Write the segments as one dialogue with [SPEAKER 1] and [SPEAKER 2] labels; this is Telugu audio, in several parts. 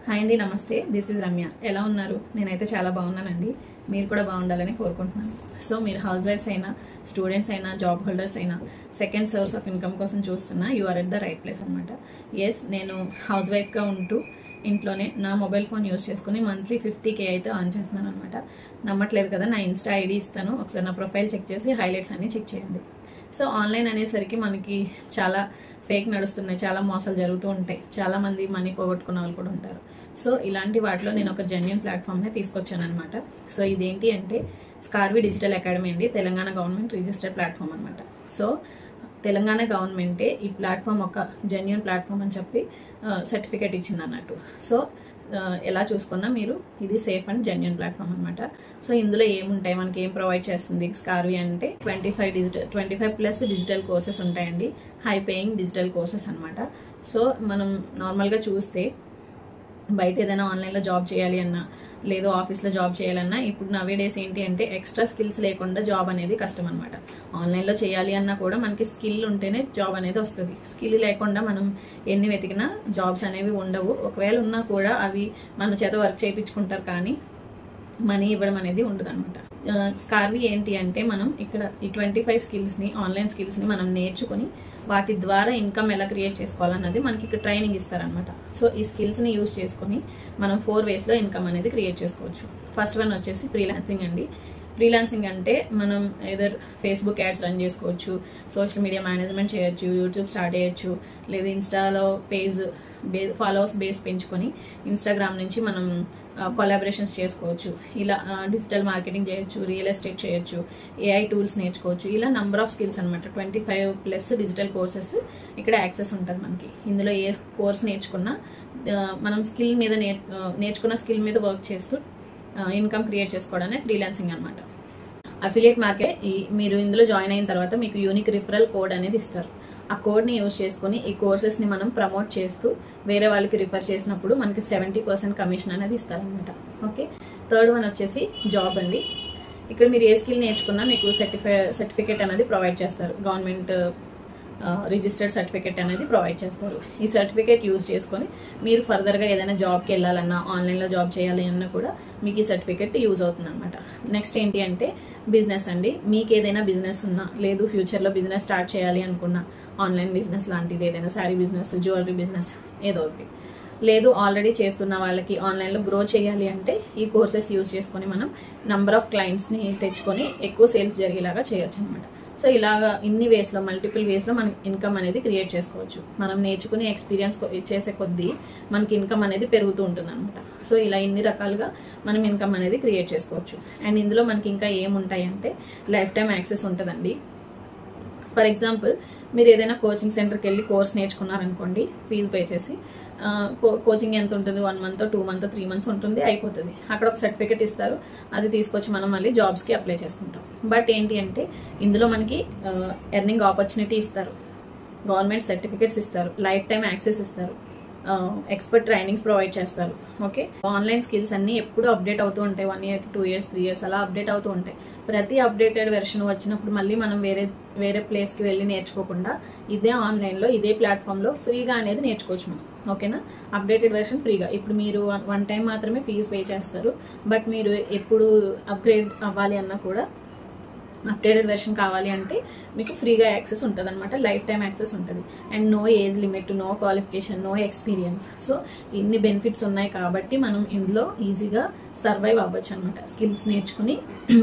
[SPEAKER 1] హాయ్ అండి, నమస్తే. This is Ramya. ఎలా ఉన్నారు? నేనైతే చాలా బాగున్నానండి. మీరు కూడా బాగుండాలని కోరుకుంటున్నాను. సో మీరు హౌస్ వైఫ్స్ అయినా, స్టూడెంట్స్ అయినా, జాబ్ హోల్డర్స్ అయినా, సెకండ్ సోర్స్ ఆఫ్ ఇన్కమ్ కోసం చూస్తున్నా, you are at the right place అనమాట. ఎస్, నేను హౌస్ వైఫ్గా ఉంటూ ఇంట్లోనే నా మొబైల్ ఫోన్ యూస్ చేసుకుని మంత్లీ 50K అయితే ఆన్ చేస్తున్నాను అనమాట. నమ్మట్లేదు కదా? నా ఇన్స్టా ఐడి ఇస్తాను, ఒకసారి నా ప్రొఫైల్ చెక్ చేసి హైలైట్స్ అన్ని చెక్ చేయండి. సో ఆన్లైన్ అనేసరికి మనకి చాలా ఫేక్ నడుస్తున్నాయి, చాలా మోసాలు జరుగుతూ ఉంటాయి, చాలా మంది మనీ పోగొట్టుకున్న వాళ్ళు కూడా ఉంటారు. సో ఇలాంటి వాటిలో నేను ఒక జెన్యూన్ ప్లాట్ఫామ్నే తీసుకొచ్చాను అనమాట. సో ఇదేంటి అంటే స్కార్వి డిజిటల్ అకాడమీ అండి, తెలంగాణ గవర్నమెంట్ రిజిస్టర్డ్ ప్లాట్ఫామ్ అనమాట. సో తెలంగాణ గవర్నమెంటే ఈ ప్లాట్ఫామ్ ఒక జెన్యూన్ ప్లాట్ఫామ్ అని చెప్పి సర్టిఫికేట్ ఇచ్చింది అన్నట్టు. సో ఎలా చూసుకున్నా మీరు ఇది సేఫ్ అండ్ జెన్యూన్ ప్లాట్ఫామ్ అనమాట. సో ఇందులో ఏముంటాయి, మనకి ఏం ప్రొవైడ్ చేస్తుంది స్కార్వి అంటే 25+ డిజిటల్ కోర్సెస్ ఉంటాయండి, హై పేయింగ్ డిజిటల్ కోర్సెస్ అనమాట. సో మనం నార్మల్గా చూస్తే బయట ఏదైనా ఆన్లైన్లో జాబ్ చేయాలి అన్నా, లేదు ఆఫీస్లో జాబ్ చేయాలన్నా, ఇప్పుడు నవే డేస్ ఏంటి అంటే ఎక్స్ట్రా స్కిల్స్ లేకుండా జాబ్ అనేది కష్టం అనమాట. ఆన్లైన్లో చేయాలి అన్నా కూడా మనకి స్కిల్ ఉంటేనే జాబ్ అనేది వస్తుంది. స్కిల్ లేకుండా మనం ఎన్ని వెతికినా జాబ్స్ అనేవి ఉండవు. ఒకవేళ ఉన్నా కూడా అవి మన చేత వర్క్ చేయించుకుంటారు, కానీ మనీ ఇవ్వడం అనేది ఉండదు అనమాట. స్కార్వి ఏంటి అంటే మనం ఇక్కడ ఈ 25 స్కిల్స్ని, ఆన్లైన్ స్కిల్స్ని మనం నేర్చుకుని వాటి ద్వారా ఇన్కమ్ ఎలా క్రియేట్ చేసుకోవాలన్నది మనకి ఇక్కడ ట్రైనింగ్ ఇస్తారనమాట. సో ఈ స్కిల్స్ని యూజ్ చేసుకుని మనం 4 వేస్లో ఇన్కమ్ అనేది క్రియేట్ చేసుకోవచ్చు. ఫస్ట్ వన్ వచ్చేసి ఫ్రీలాన్సింగ్ అండి. ఫ్రీలాన్సింగ్ అంటే మనం ఏదర్ ఫేస్బుక్ యాడ్స్ రన్ చేసుకోవచ్చు, సోషల్ మీడియా మేనేజ్మెంట్ చేయొచ్చు, యూట్యూబ్ స్టార్ట్ చేయొచ్చు, లేదా ఇన్స్టాలో పేజ్ ఫాలోవర్స్ బేస్ పెంచుకొని ఇన్స్టాగ్రామ్ నుంచి మనం కొలాబరేషన్స్ చేసుకోవచ్చు. ఇలా డిజిటల్ మార్కెటింగ్ చేయొచ్చు, రియల్ ఎస్టేట్ చేయొచ్చు, ఏఐ టూల్స్ నేర్చుకోవచ్చు. ఇలా నంబర్ ఆఫ్ స్కిల్స్ అనమాట. 25+ డిజిటల్ కోర్సెస్ ఇక్కడ యాక్సెస్ ఉంటుంది మనకి. ఇందులో ఏ కోర్స్ నేర్చుకున్నా మనం స్కిల్ మీద నేర్చుకున్న స్కిల్ మీద వర్క్ చేస్తూ ఇన్కమ్ క్రియేట్ చేసుకోవడానే ఫ్రీలాన్సింగ్ అనమాట. అఫిలియేట్ మార్కెట్, మీరు ఇందులో జాయిన్ అయిన తర్వాత మీకు యూనిక్ రిఫరల్ కోడ్ అనేది ఇస్తారు. ఆ కోడ్ని యూజ్ చేసుకుని ఈ కోర్సెస్ని మనం ప్రమోట్ చేస్తూ వేరే వాళ్ళకి రిఫర్ చేసినప్పుడు మనకి 70% కమిషన్ అనేది ఇస్తారనమాట. ఓకే, థర్డ్ వన్ వచ్చేసి జాబ్ అండి. ఇక్కడ మీరు ఏ స్కిల్ నేర్చుకున్నా మీకు సర్టిఫికేట్ అనేది ప్రొవైడ్ చేస్తారు. గవర్నమెంట్ రిజిస్టర్డ్ సర్టిఫికేట్ అనేది ప్రొవైడ్ చేస్తారు. ఈ సర్టిఫికేట్ యూజ్ చేసుకొని మీరు ఫర్దర్గా ఏదైనా జాబ్కి వెళ్ళాలన్నా, ఆన్లైన్లో జాబ్ చేయాలి అన్నా కూడా మీకు ఈ సర్టిఫికేట్ యూజ్ అవుతుంది అనమాట. నెక్స్ట్ ఏంటి అంటే బిజినెస్ అండి. మీకు ఏదైనా బిజినెస్ ఉన్నా, లేదు ఫ్యూచర్లో బిజినెస్ స్టార్ట్ చేయాలి అనుకున్నా, ఆన్లైన్ బిజినెస్ లాంటిది ఏదైనా, శారీ బిజినెస్, జ్యువెలరీ బిజినెస్, ఏదో ఒకటి, లేదు ఆల్రెడీ చేస్తున్న వాళ్ళకి ఆన్లైన్లో గ్రో చేయాలి అంటే ఈ కోర్సెస్ యూజ్ చేసుకొని మనం నంబర్ ఆఫ్ క్లయింట్స్ని తెచ్చుకొని ఎక్కువ సేల్స్ జరిగేలాగా చేయొచ్చు అనమాట. సో ఇలాగా ఇన్ని వేస్లో, మల్టిపుల్ వేస్లో మనం ఇన్కమ్ అనేది క్రియేట్ చేసుకోవచ్చు. మనం నేర్చుకుని ఎక్స్పీరియన్స్ చేసే కొద్దీ మనకి ఇన్కమ్ అనేది పెరుగుతూ ఉంటుంది అనమాట. సో ఇలా ఇన్ని రకాలుగా మనం ఇన్కమ్ అనేది క్రియేట్ చేసుకోవచ్చు. అండ్ ఇందులో మనకి ఇంకా ఏముంటాయి అంటే లైఫ్ టైం యాక్సెస్ ఉంటుందండి. ఫర్ ఎగ్జాంపుల్, మీరు ఏదైనా కోచింగ్ సెంటర్కి వెళ్ళి కోర్స్ నేర్చుకున్నారనుకోండి, ఫీజు పే చేసి, కోచింగ్ ఎంత ఉంటుంది, 1 month, 2 months, 3 months ఉంటుంది, అయిపోతుంది. అక్కడ ఒక సర్టిఫికేట్ ఇస్తారు, అది తీసుకొచ్చి మనం మళ్ళీ జాబ్స్కి అప్లై చేసుకుంటాం. బట్ ఏంటి అంటే ఇందులో మనకి ఎర్నింగ్ ఆపర్చునిటీ ఇస్తారు, గవర్నమెంట్ సర్టిఫికేట్స్ ఇస్తారు, లైఫ్ టైం యాక్సెస్ ఇస్తారు, ఎక్స్పర్ట్ ట్రైనింగ్స్ ప్రొవైడ్ చేస్తారు. ఓకే, ఆన్లైన్ స్కిల్స్ అన్నీ ఎప్పుడు అప్డేట్ అవుతూ ఉంటాయి. 1 year, 2 years, 3 years అలా అప్డేట్ అవుతూ ఉంటాయి. ప్రతి అప్డేటెడ్ వెర్షన్ వచ్చినప్పుడు మళ్ళీ మనం వేరే ప్లేస్కి వెళ్ళి నేర్చుకోకుండా ఇదే ఆన్లైన్లో, ఇదే ప్లాట్ఫామ్లో ఫ్రీగా అనేది నేర్చుకోవచ్చు మనం. ఓకేనా, అప్డేటెడ్ వెర్షన్ ఫ్రీగా. ఇప్పుడు మీరు వన్ టైం మాత్రమే ఫీజు పే చేస్తారు, బట్ మీరు ఎప్పుడు అప్గ్రేడ్ అవ్వాలి అన్నా కూడా, అప్డేటెడ్ వెర్షన్ కావాలి అంటే మీకు ఫ్రీగా యాక్సెస్ ఉంటుంది అనమాట. లైఫ్ టైం యాక్సెస్ ఉంటుంది. And no age limit, no qualification, no experience. So ఇన్ని బెనిఫిట్స్ ఉన్నాయి కాబట్టి మనం ఇందులో ఈజీగా సర్వైవ్ అవ్వచ్చు అనమాట. స్కిల్స్ నేర్చుకుని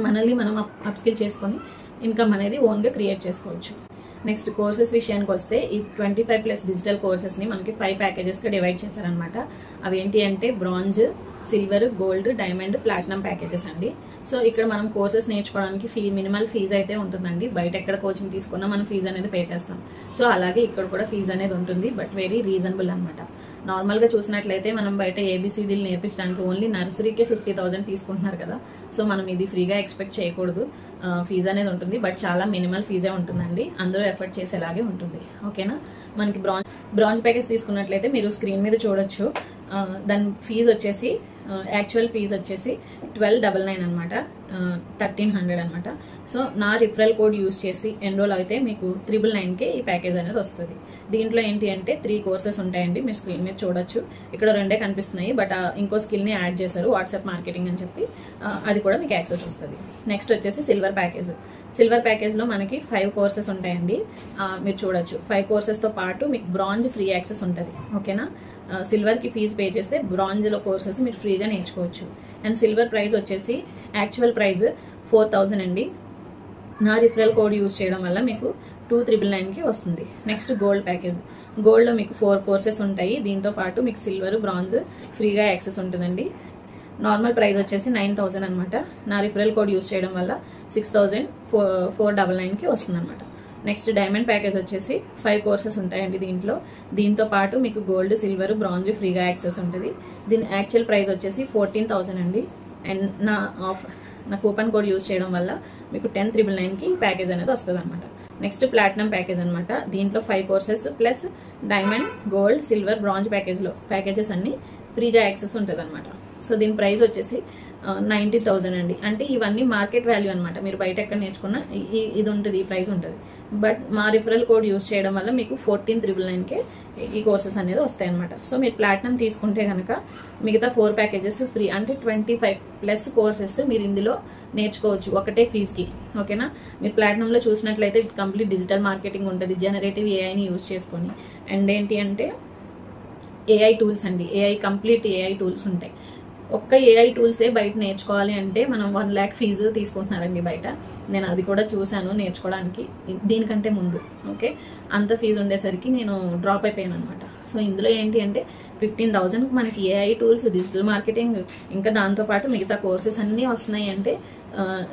[SPEAKER 1] మనల్ని మనం అప్ స్కిల్ చేసుకొని ఇన్కమ్ అనేది ఓన్గా క్రియేట్ చేసుకోవచ్చు. నెక్స్ట్ కోర్సెస్ విషయానికి వస్తే ఈ 25+ డిజిటల్ కోర్సెస్ని మనకి 5 ప్యాకేజెస్గా డివైడ్ చేశారనమాట. అవి ఏంటి అంటే bronze, silver, gold, diamond, platinum packages అండి. సో ఇక్కడ మనం కోర్సెస్ నేర్చుకోవడానికి మినిమల్ ఫీజు అయితే ఉంటుందండి. బయట ఎక్కడ కోచింగ్ తీసుకున్నా మనం ఫీజు అనేది పే చేస్తాం. సో అలాగే ఇక్కడ కూడా ఫీజు అనేది ఉంటుంది, బట్ వెరీ రీజనబుల్ అనమాట. నార్మల్గా చూసినట్లయితే మనం బయట ఏబిసిడీలు నేర్పించడానికి ఓన్లీ నర్సరీకే 50,000 తీసుకుంటున్నారు కదా. సో మనం ఇది ఫ్రీగా ఎక్స్పెక్ట్ చేయకూడదు. ఫీజు అనేది ఉంటుంది, బట్ చాలా మినిమల్ ఫీజే ఉంటుందండి. అందరూ ఎఫర్ట్ చేసేలాగే ఉంటుంది. ఓకేనా, మనకి బ్రాంజ్ ప్యాకేజ్ తీసుకున్నట్లయితే మీరు స్క్రీన్ మీద చూడొచ్చు. దాని ఫీజు వచ్చేసి యాక్చువల్ ఫీజు వచ్చేసి 1299 అనమాట, 1300 అనమాట. సో నా రిఫరల్ కోడ్ యూస్ చేసి ఎన్రోల్ అయితే మీకు 999కే ఈ ప్యాకేజ్ అనేది వస్తుంది. దీంట్లో ఏంటి అంటే 3 కోర్సెస్ ఉంటాయండి. మీరు స్క్రీన్ మీద చూడొచ్చు, ఇక్కడ 2 కనిపిస్తున్నాయి, బట్ ఇంకో స్కిల్ని యాడ్ చేశారు, వాట్సాప్ మార్కెటింగ్ అని చెప్పి, అది కూడా మీకు యాక్సెస్ వస్తుంది. నెక్స్ట్ వచ్చేసి సిల్వర్ ప్యాకేజ్. సిల్వర్ ప్యాకేజ్లో మనకి 5 కోర్సెస్ ఉంటాయండి. మీరు చూడొచ్చు 5 కోర్సెస్తో పాటు మీకు బ్రాంజ్ ఫ్రీ యాక్సెస్ ఉంటుంది. ఓకేనా, సిల్వర్కి ఫీజు పే చేస్తే బ్రాంజ్లో కోర్సెస్ మీరు ఫ్రీగా నేర్చుకోవచ్చు. అండ్ సిల్వర్ ప్రైస్ వచ్చేసి యాక్చువల్ ప్రైస్ 4000 అండి. నా రిఫరల్ కోడ్ యూజ్ చేయడం వల్ల మీకు 2999కి వస్తుంది. Next gold package. గోల్డ్లో మీకు 4 కోర్సెస్ ఉంటాయి. దీంతో పాటు మీకు సిల్వర్, బ్రాంజ్ ఫ్రీగా యాక్సెస్ ఉంటుందండి. నార్మల్ ప్రైస్ వచ్చేసి 9000 అనమాట. నా రిఫరల్ కోడ్ యూజ్ చేయడం వల్ల 6499కి వస్తుంది అనమాట. నెక్స్ట్ డైమండ్ ప్యాకేజ్ వచ్చేసి 5 కోర్సెస్ ఉంటాయండి దీంతో పాటు మీకు గోల్డ్, సిల్వర్, బ్రాంజ్ ఫ్రీగా యాక్సెస్ ఉంటుంది. దీని యాక్చువల్ ప్రైస్ వచ్చేసి 14000 అండి. అండ్ నా కూపన్ కోడ్ యూజ్ చేయడం వల్ల మీకు 10999కి ప్యాకేజ్ అనేది వస్తుంది అనమాట. నెక్స్ట్ ప్లాటినం ప్యాకేజ్ అనమాట. దీంట్లో 5 courses plus diamond, gold, silver, bronze packages అన్ని ఫ్రీగా యాక్సెస్ ఉంటుంది అనమాట. సో దీని ప్రైస్ వచ్చేసి 90,000 అండి. అంటే ఇవన్నీ మార్కెట్ వాల్యూ అనమాట. మీరు బయట ఎక్కడ నేర్చుకున్నా ఇది ఉంటుంది, ఈ ప్రైస్ ఉంటుంది. బట్ మా రిఫరల్ కోడ్ యూజ్ చేయడం వల్ల మీకు 14999కే ఈ కోర్సెస్ అనేది వస్తాయి అనమాట. సో మీరు ప్లాటినం తీసుకుంటే కనుక మిగతా 4 ప్యాకేజెస్ ఫ్రీ, అంటే 25+ కోర్సెస్ మీరు ఇందులో నేర్చుకోవచ్చు ఒకటే ఫీజుకి. ఓకేనా, మీరు ప్లాటినంలో చూసినట్లయితే కంప్లీట్ డిజిటల్ మార్కెటింగ్ ఉంటుంది, జనరేటివ్ ఏఐని యూజ్ చేసుకొని. అండ్ ఏంటి అంటే ఏఐ టూల్స్ అండి, కంప్లీట్ ఏఐ టూల్స్ ఉంటాయి. ఒక్క ఏఐ టూల్సే బయట నేర్చుకోవాలి అంటే మనం 1 lakh ఫీజు తీసుకుంటున్నారండి బయట. నేను అది కూడా చూశాను నేర్చుకోవడానికి, దీనికంటే ముందు. ఓకే, అంత ఫీజు ఉండేసరికి నేను డ్రాప్ అయిపోయాను అనమాట. సో ఇందులో ఏంటి అంటే 15,000 మనకి ఏఐ టూల్స్, డిజిటల్ మార్కెటింగ్, ఇంకా దాంతోపాటు మిగతా కోర్సెస్ అన్నీ వస్తున్నాయి అంటే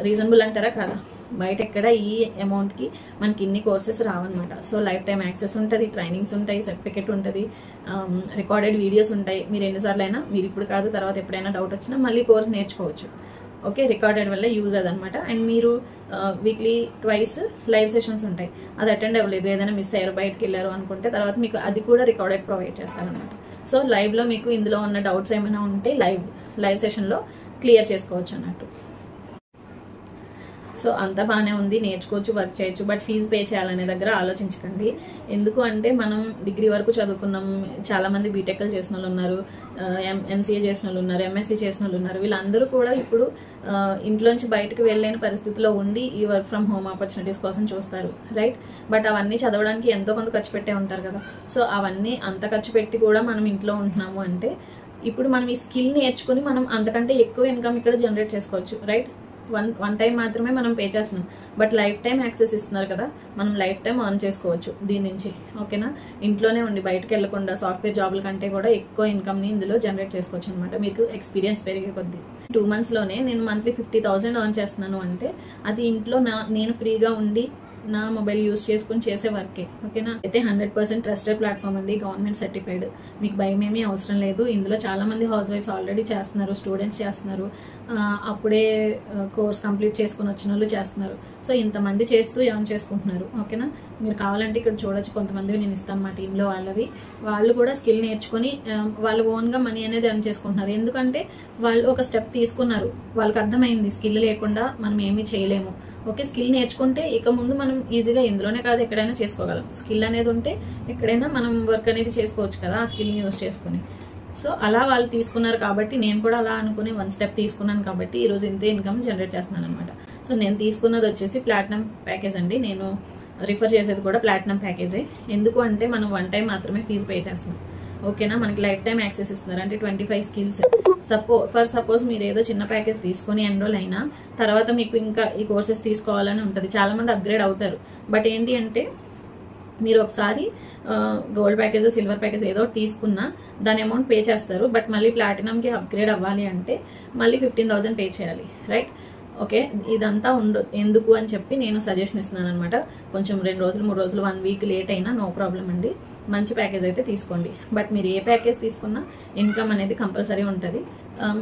[SPEAKER 1] రీజనబుల్ అంటారా కదా. బయట ఎక్కడ ఈ అమౌంట్కి మనకి ఇన్ని కోర్సెస్ రావన్నమాట. సో లైఫ్ టైం యాక్సెస్ ఉంటుంది, ట్రైనింగ్స్ ఉంటాయి, సర్టిఫికెట్ ఉంటుంది, రికార్డెడ్ వీడియోస్ ఉంటాయి. మీరు ఎన్నిసార్లు అయినా, మీరు ఇప్పుడు కాదు తర్వాత ఎప్పుడైనా డౌట్ వచ్చినా మళ్ళీ కోర్స్ నేర్చుకోవచ్చు. ఓకే, రికార్డెడ్ వల్ల యూజ్ అదనమాట. అండ్ మీరు వీక్లీ 2 లైవ్ సెషన్స్ ఉంటాయి, అది అటెండ్ అవ్వలేదు, ఏదైనా మిస్ అయ్యారు, బయటకు వెళ్ళారు అనుకుంటే తర్వాత మీకు అది కూడా రికార్డెడ్ ప్రొవైడ్ చేస్తారనమాట. సో లైవ్లో మీకు ఇందులో ఉన్న డౌట్స్ ఏమైనా ఉంటే లైవ్ సెషన్లో క్లియర్ చేసుకోవచ్చు అన్నట్టు. సో అంతా బాగానే ఉంది, నేర్చుకోవచ్చు, వర్క్ చేయొచ్చు. బట్ ఫీజు పే చేయాలనే దగ్గర ఆలోచించకండి. ఎందుకు అంటే మనం డిగ్రీ వరకు చదువుకున్నాం, చాలామంది బీటెక్లు చేసిన వాళ్ళు ఉన్నారు, ఎంసీఏ చేసిన వాళ్ళు ఉన్నారు, ఎంఎస్సీ చేసిన వాళ్ళు ఉన్నారు. వీళ్ళందరూ కూడా ఇప్పుడు ఇంట్లోంచి బయటకు వెళ్ళలేని పరిస్థితిలో ఉండి ఈ వర్క్ ఫ్రమ్ హోమ్ ఆపర్చునిటీస్ కోసం చూస్తారు, రైట్. బట్ అవన్నీ చదవడానికి ఎంతో కొంత ఖర్చు పెట్టే ఉంటారు కదా. సో అవన్నీ అంత ఖర్చు పెట్టి కూడా మనం ఇంట్లో ఉంటున్నాము అంటే ఇప్పుడు మనం ఈ స్కిల్ నేర్చుకుని మనం అంతకంటే ఎక్కువ ఇన్కమ్ ఇక్కడ జనరేట్ చేసుకోవచ్చు, రైట్. వన్ టైం మాత్రమే మనం పే చేస్తున్నాం, బట్ లైఫ్ టైం యాక్సెస్ ఇస్తున్నారు కదా, మనం లైఫ్ టైం ఎర్న్ చేసుకోవచ్చు దీని నుంచి. ఓకేనా, ఇంట్లోనే ఉండి బయటకు వెళ్లకుండా సాఫ్ట్వేర్ జాబ్ల కంటే కూడా ఎక్కువ ఇన్కమ్ని ఇందులో జనరేట్ చేసుకోవచ్చు అనమాట. మీకు ఎక్స్పీరియన్స్ పెరిగే కొద్దీ 2 monthsలోనే నేను మంత్లీ 50,000 ఎర్న్ చేస్తున్నాను అంటే అది ఇంట్లో నేను ఫ్రీగా ఉండి నా మొబైల్ యూస్ చేసుకుని చేసే వర్కే. ఓకేనా, అయితే 100% ట్రస్టెడ్ ప్లాట్ఫామ్ అండి, గవర్నమెంట్ సర్టిఫైడ్. మీకు భయం ఏమీ అవసరం లేదు. ఇందులో చాలా మంది హౌస్ వైఫ్స్ ఆల్రెడీ చేస్తున్నారు, స్టూడెంట్స్ చేస్తున్నారు, అప్పుడే కోర్స్ కంప్లీట్ చేసుకుని వచ్చిన వాళ్ళు చేస్తున్నారు. సో ఇంతమంది చేస్తూ ఎర్న్ చేసుకుంటున్నారు. ఓకేనా, మీరు కావాలంటే ఇక్కడ చూడొచ్చు, కొంతమంది నేను ఇస్తాను మా టీంలో వాళ్ళు కూడా స్కిల్ నేర్చుకుని వాళ్ళు ఓన్గా మనీ అనేది ఎర్న్ చేసుకుంటున్నారు. ఎందుకంటే వాళ్ళు ఒక స్టెప్ తీసుకున్నారు, వాళ్ళకి అర్థమైంది స్కిల్ లేకుండా మనం ఏమీ చేయలేము. ఓకే, స్కిల్ నేర్చుకుంటే ఇక ముందు మనం ఈజీగా ఇందులోనే కాదు ఎక్కడైనా చేసుకోగలం. స్కిల్ అనేది ఉంటే ఎక్కడైనా మనం వర్క్ అనేది చేసుకోవచ్చు కదా ఆ స్కిల్ని యూజ్ చేసుకుని. సో అలా వాళ్ళు తీసుకున్నారు కాబట్టి నేను కూడా అలా అనుకుని 1 step తీసుకున్నాను కాబట్టి ఈరోజు ఇంతే ఇన్కమ్ జనరేట్ చేస్తున్నాను అనమాట. సో నేను తీసుకున్నది వచ్చేసి ప్లాటినం ప్యాకేజ్ అండి. నేను రిఫర్ చేసేది కూడా ప్లాటినం ప్యాకేజే. ఎందుకు అంటే మనం 1 time మాత్రమే ఫీజు పే చేస్తున్నాం. ఓకేనా, మనకి లైఫ్ టైం యాక్సెస్ ఇస్తున్నారు, అంటే 25 skills. సపోజ్ మీరు ఏదో చిన్న ప్యాకేజ్ తీసుకుని ఎన్రోల్ అయినా తర్వాత మీకు ఇంకా ఈ కోర్సెస్ తీసుకోవాలని ఉంటుంది. చాలా మంది అప్గ్రేడ్ అవుతారు. బట్ ఏంటి అంటే మీరు ఒకసారి గోల్డ్ ప్యాకేజ్, సిల్వర్ ప్యాకేజ్ ఏదో తీసుకున్నా దాని అమౌంట్ పే చేస్తారు. బట్ మళ్ళీ ప్లాటినంకి అప్గ్రేడ్ అవ్వాలి అంటే మళ్ళీ 15,000 పే చేయాలి, రైట్. ఓకే, ఇదంతా ఎందుకు అని చెప్పి నేను సజెషన్ ఇస్తున్నాను అనమాట. కొంచెం 2 రోజులు 3 రోజులు 1 week లేట్ అయినా నో ప్రాబ్లం అండి. మంచి ప్యాకేజ్ అయితే తీసుకోండి. బట్ మీరు ఏ ప్యాకేజ్ తీసుకున్నా ఇన్కమ్ అనేది కంపల్సరీ ఉంటుంది.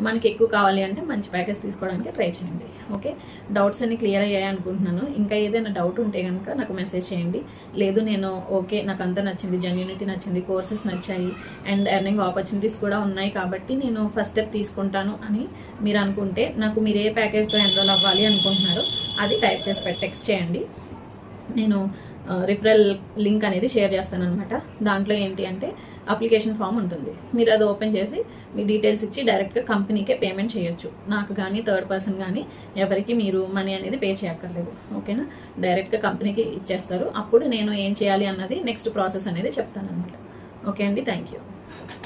[SPEAKER 1] మనకి ఎక్కువ కావాలి అంటే మంచి ప్యాకేజ్ తీసుకోవడానికి ట్రై చేయండి. ఓకే, డౌట్స్ అన్ని క్లియర్ అయ్యాయి అనుకుంటున్నాను. ఇంకా ఏదైనా డౌట్ ఉంటే కనుక నాకు మెసేజ్ చేయండి. లేదు నేను ఓకే నాకు అంతా నచ్చింది, జెన్యూనిటీ నచ్చింది, కోర్సెస్ నచ్చాయి అండ్ ఎర్నింగ్ ఆపర్చునిటీస్ కూడా ఉన్నాయి కాబట్టి నేను ఫస్ట్ స్టెప్ తీసుకుంటాను అని మీరు అనుకుంటే, నాకు మీరు ఏ ప్యాకేజ్తో ఎన్రోల్ అవ్వాలి అనుకుంటున్నారో అది టైప్ చేసి టెక్స్ట్ చేయండి. నేను రిఫరల్ లింక్ అనేది షేర్ చేస్తాను అనమాట. దాంట్లో ఏంటి అంటే అప్లికేషన్ ఫామ్ ఉంటుంది. మీరు అది ఓపెన్ చేసి మీ డీటెయిల్స్ ఇచ్చి డైరెక్ట్గా కంపెనీకే పేమెంట్ చేయొచ్చు. నాకు కానీ థర్డ్ పర్సన్ కానీ ఎవరికి మీరు మనీ అనేది పే చేయక్కర్లేదు. ఓకేనా, డైరెక్ట్గా కంపెనీకి ఇచ్చేస్తారు. అప్పుడు నేను ఏం చేయాలి అన్నది నెక్స్ట్ ప్రాసెస్ అనేది చెప్తాను అనమాట. ఓకే అండి, థ్యాంక్ యూ.